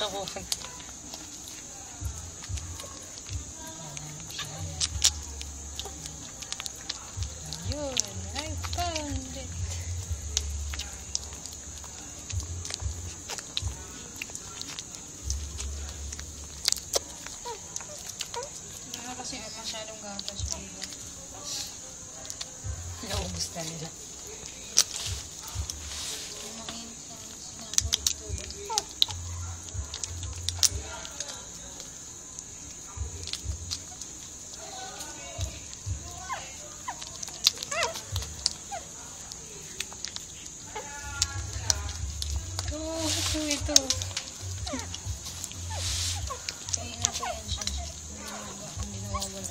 ako. Yun, I found it. Kasi masyadong gatas dito. Naubos na nila. Ito. Kaya na po yan siya. Hindi nawawala.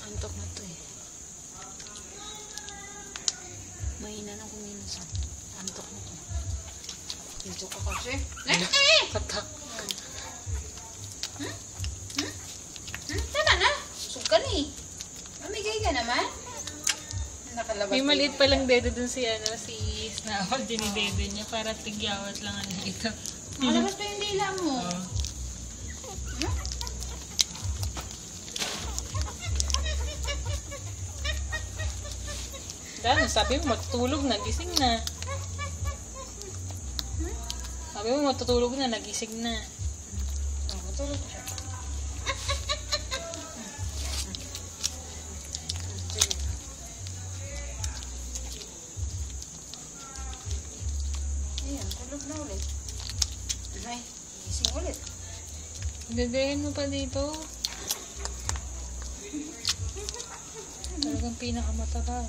Antok na to eh. Mahina na kumilos. Antok na to. Dito ka kasi. Katak. Tama na. Busog ka na eh. Mamigay ka naman. Nakalabas. May maliit pa lang dedo dun si Snapple. Dinidedo niya para tigyawat lang ano ito. Nakalabas pa yung dila mo. Dahil sabi mo matutulog na, gising na. Sabi mo matutulog na, nagising na. Matulog siya. Ayan, tulog na ulit. Ay, gising ulit. Gagayin mo pa dito. Talagang pinakamataba.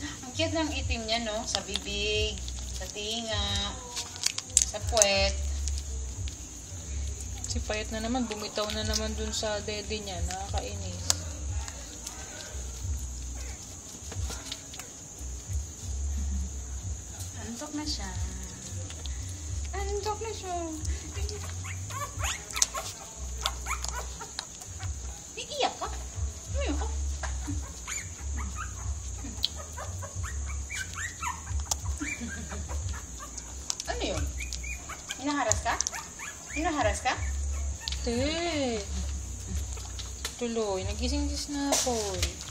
Ang cute ng itim niya, no? Sa bibig, sa tinga, sa puwet. Si Payat na naman, bumitaw na naman dun sa dede niya. Nakakainis. Antok na siya. Antok na siya. Iiyak ka? Iiyak ka? Ano yun? Hinaharas ka? Hinaharas ka? Te. Tuloy, nagising si Snapple.